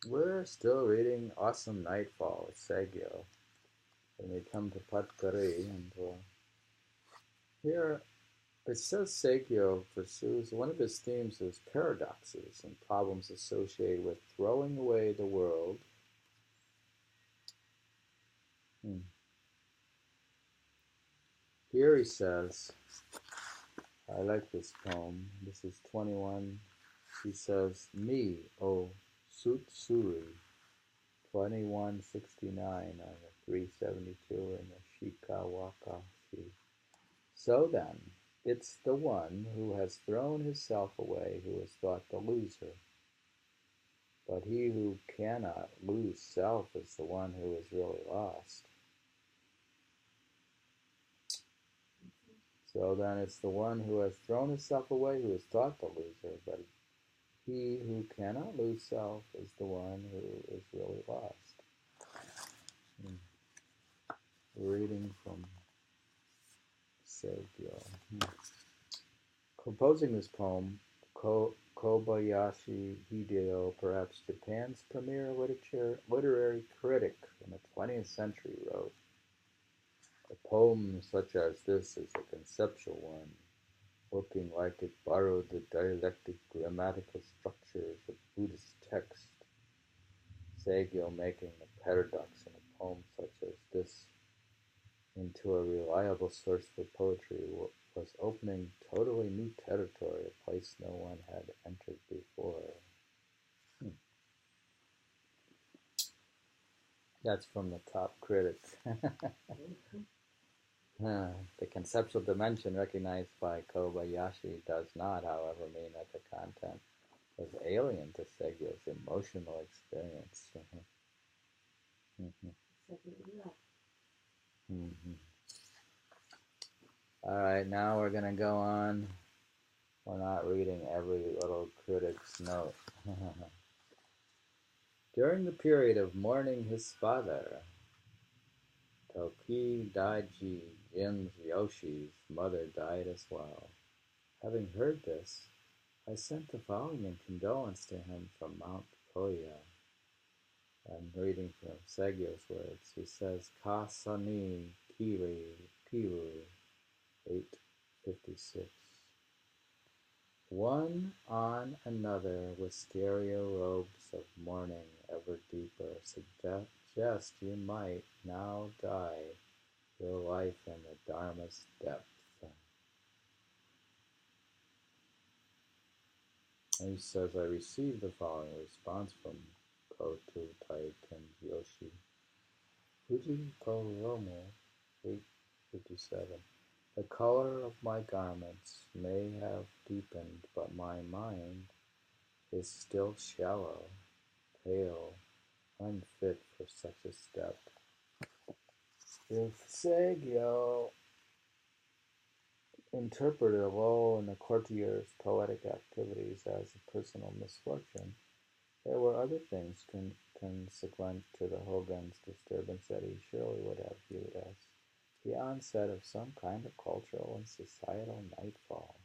We're still reading Awesome Nightfall Saigyo. And we come to part 3, and here it says Saigyo pursues one of his themes is paradoxes and problems associated with throwing away the world. Here he says, I like this poem. This is 21. He says, Me, O Sutsuri, 2169 on the 372 in the Shikawaka Shi. So then, it's the one who has thrown himself away who is thought the loser. But he who cannot lose self is the one who is really lost. So then it's the one who has thrown himself away who is thought the loser, but he who cannot lose self is the one who is really lost. Reading from Saigyo. Composing this poem, Kobayashi Hideo, perhaps Japan's premier literary critic in the 20th century, wrote, a poem such as this is a conceptual one, looking like it borrowed the dialectic grammatical structures of Buddhist text. Saigyo making a paradox in a poem such as this into a reliable source for poetry was opening totally new territory, a place no one had entered before. That's from the top critic. The conceptual dimension recognized by Kobayashi does not, however, mean that the content was alien to Saigyo's emotional experience. All right, now we're going to go on. We're not reading every little critic's note. During the period of mourning his father, Toki Daiji Jin's Yoshi's mother died as well. Having heard this, I sent the following in condolence to him from Mount Koya. I'm reading from Saigyo's words. He says, Kasani Kiri Piru, 856. One on another with stereo robes of mourning ever deeper suggest you might now die your life in the Dharma's depth. And he says, I received the following response from Kotu Taiken Yoshi. Fuji Koromo, 857. The color of my garments may have deepened, but my mind is still shallow, pale, unfit for such a step. If Saigyo interpreted a lull in the courtier's poetic activities as a personal misfortune, there were other things consequent to the Hogan's disturbance that he surely would have viewed as the onset of some kind of cultural and societal nightfall.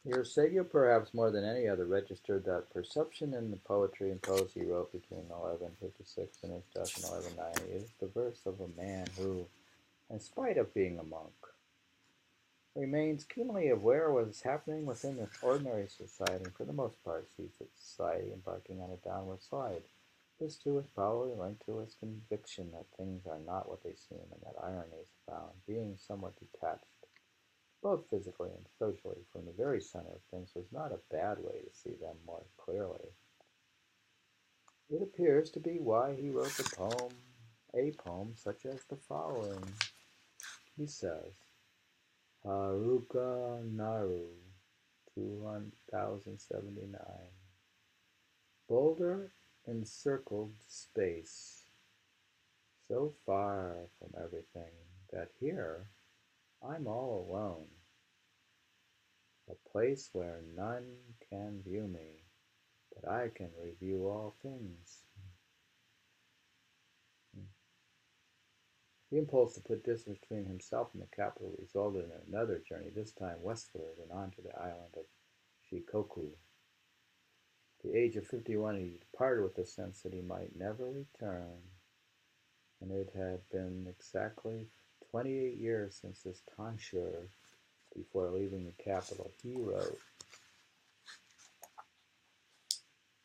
Here, Saigyo, perhaps more than any other, registered that perception in the poetry and prose he wrote between 1156 and his death in 1190 is the verse of a man who, in spite of being a monk, remains keenly aware of what is happening within this ordinary society, and for the most part sees its society embarking on a downward slide. This, too, is probably linked to his conviction that things are not what they seem, and that irony is found, being somewhat detached, both physically and socially, from the very center of things, was not a bad way to see them more clearly. It appears to be why he wrote a poem such as the following. He says, Haruka Naru, 2079. Boulder encircled space, so far from everything that here I'm all alone. A place where none can view me, but I can review all things. The impulse to put distance between himself and the capital resulted in another journey, this time westward and on to the island of Shikoku. At the age of 51, he departed with the sense that he might never return, and it had been exactly 28 years since this tonsure. Before leaving the capital, he wrote,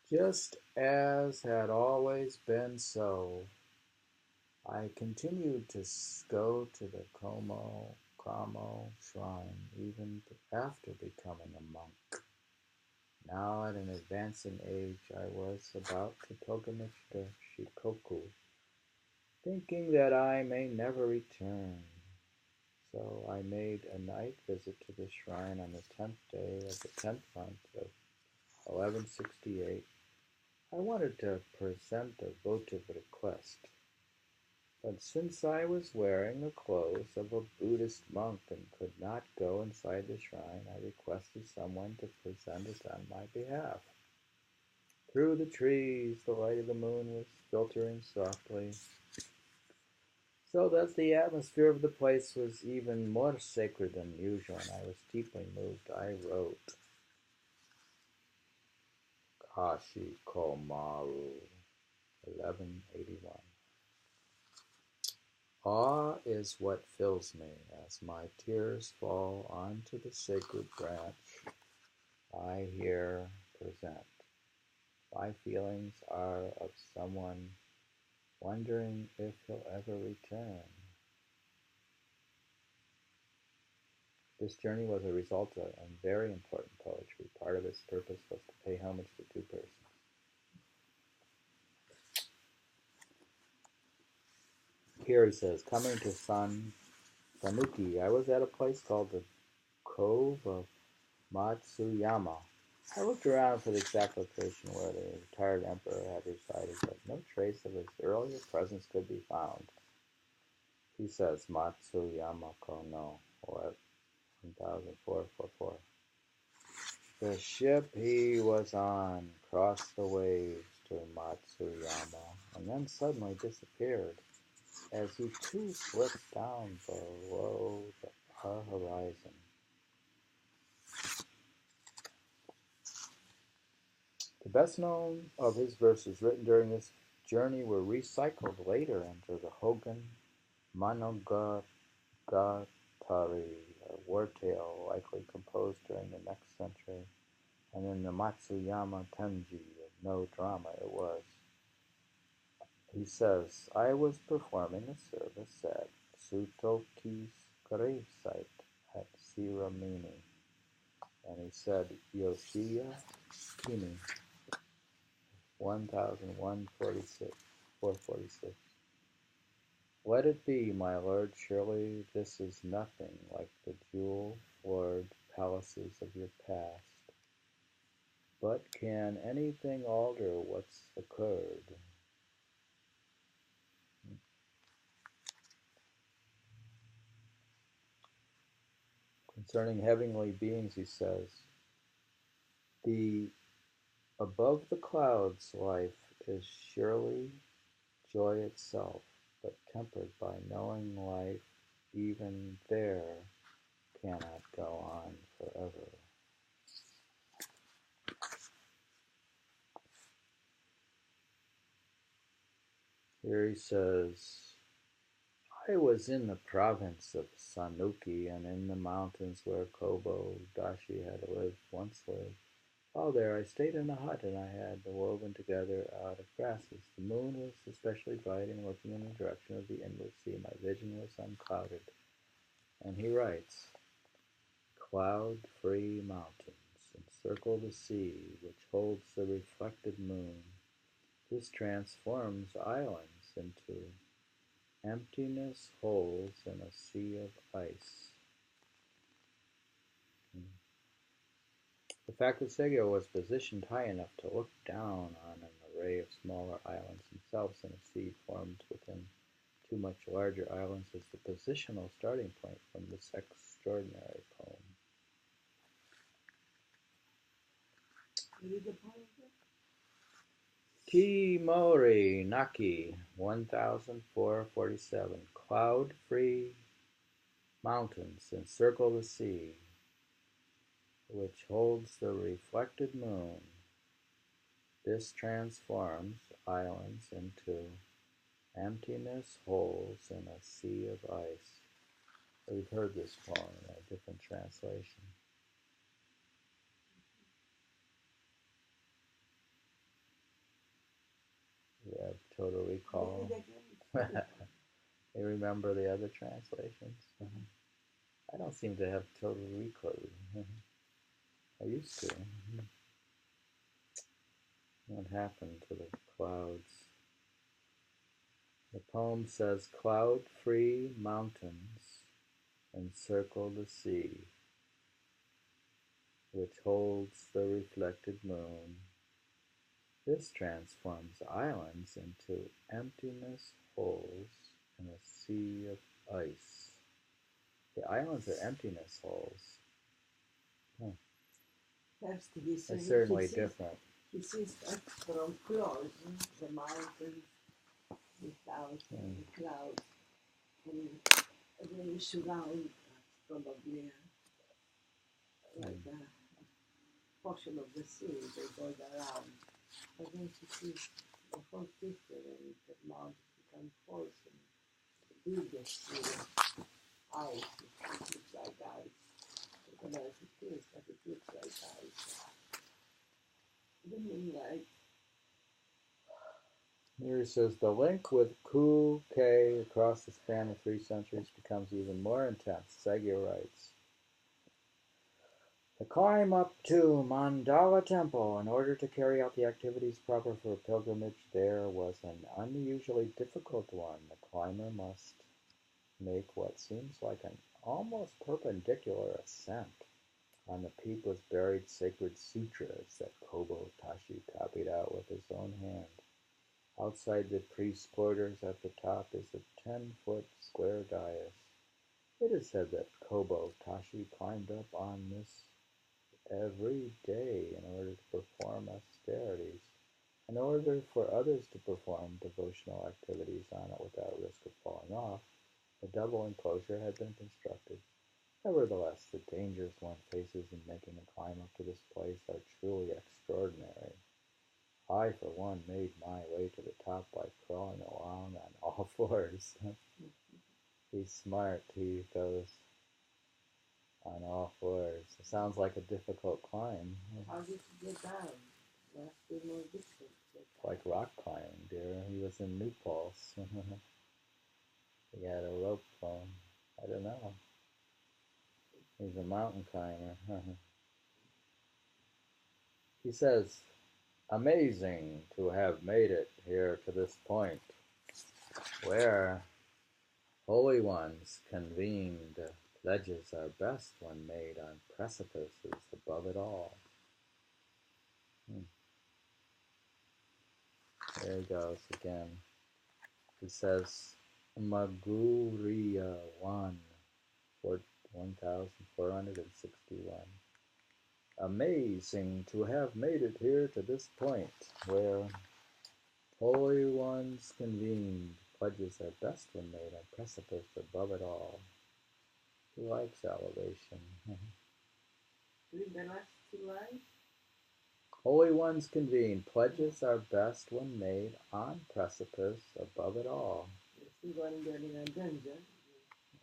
"Just as had always been so, I continued to go to the Kamo shrine even after becoming a monk. Now at an advancing age, I was about to pilgrimage to Shikoku, thinking that I may never return. So I made a night visit to the shrine on the 10th day of the 10th month of 1168. I wanted to present a votive request, but since I was wearing the clothes of a Buddhist monk and could not go inside the shrine, I requested someone to present it on my behalf. Through the trees, the light of the moon was filtering softly, so that the atmosphere of the place was even more sacred than usual, and I was deeply moved. I wrote, Kashi Komaru, 1181. Awe is what fills me as my tears fall onto the sacred branch I here present. My feelings are of someone wondering if he'll ever return. This journey was a result of very important poetry. Part of its purpose was to pay homage to two persons. Here he says, coming to Sanuki, I was at a place called the Cove of Matsuyama. I looked around for the exact location where the retired emperor had resided, but no trace of his earlier presence could be found. He says, Matsuyama Kono, 1444. The ship he was on crossed the waves to Matsuyama and then suddenly disappeared as he too slipped down below our horizon. The best known of his verses written during this journey were recycled later into the Hogan Monogatari, a war tale likely composed during the next century, and in the Matsuyama Tenji, no drama it was. He says, I was performing a service at Sutoki's grave site at Siramini, and he said, Yoshiya Kimi, 1146, 446. Let it be, my lord, surely this is nothing like the jewel-floored palaces of your past. But can anything alter what's occurred? Concerning heavenly beings, he says, the above the clouds life is surely joy itself, but tempered by knowing life even there cannot go on forever. Here he says, I was in the province of Sanuki and in the mountains where Kobo Dashi had once lived. While there, I stayed in a hut, and I had woven together out of grasses. The moon was especially bright, and looking in the direction of the inward sea, my vision was unclouded. And he writes, cloud-free mountains encircle the sea, which holds the reflected moon. This transforms islands into emptiness holes in a sea of ice. The fact that Saigyo was positioned high enough to look down on an array of smaller islands themselves in a sea formed within two much larger islands is the positional starting point from this extraordinary poem. Kimori Naki, 1447, cloud-free mountains encircle the sea, which holds the reflected moon. This transforms islands into emptiness holes in a sea of ice. We've heard this poem in a different translation. We have total recall. You remember the other translations? I don't seem to have total recall. I used to. What happened to the clouds? The poem says, cloud-free mountains encircle the sea, which holds the reflected moon. This transforms islands into emptiness holes in a sea of ice. The islands are emptiness holes. They're certainly different. He sees that from close, the mountains without clouds, and they surround probably like a portion of the sea, they go around. But then she sees the whole picture and the mountains become false and the biggest ice, it looks like ice. I don't know if it is, but it looks like ice. The moonlight. Here it says, the link with Ku-Ke across the span of 3 centuries becomes even more intense. Saigyo writes, the climb up to Mandala Temple in order to carry out the activities proper for a pilgrimage there was an unusually difficult one. The climber must make what seems like an almost perpendicular ascent. On the peak was buried sacred sutras that Kobo Tashi copied out with his own hand. Outside the priest's quarters at the top is a 10-foot square dais. It is said that Kobo Tashi climbed up on this every day in order to perform austerities, in order for others to perform devotional activities on it without risk of falling off. A double enclosure had been constructed. Nevertheless, the dangers one faces in making a climb up to this place are truly extraordinary. I, for one, made my way to the top by crawling along on all fours. He's smart, he goes on all fours. It sounds like a difficult climb. How did you get down? Must be more difficult. Like rock climbing, dear. He was in New Paltz. He had a rope for him. I don't know. He's a mountain climber. He says, amazing to have made it here to this point, where holy ones convened. Pledges are best when made on precipices above it all. There he goes again. He says, Maguriya 1461. Amazing to have made it here to this point, where holy ones convened. Pledges are best when made on precipice above it all. He likes elevation. Read the last 2 lines. Holy ones convened. Pledges are best when made on precipice above it all.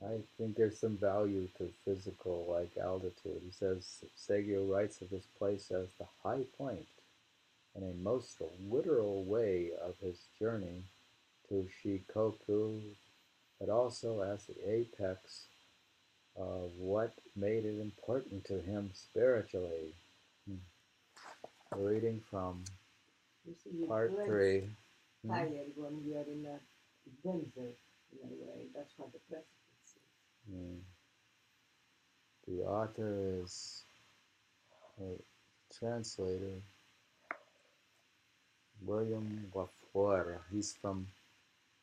I think there's some value to physical, like altitude. He says, Saigyo writes of this place as the high point, in a most literal way of his journey to Shikoku, but also as the apex of what made it important to him spiritually. Reading from part 3. Higher when you are in a desert, in a way. That's what the precipice is. The author is a translator, William LaFleur. He's from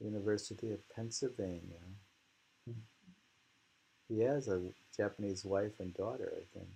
University of Pennsylvania. He has a Japanese wife and daughter, I think.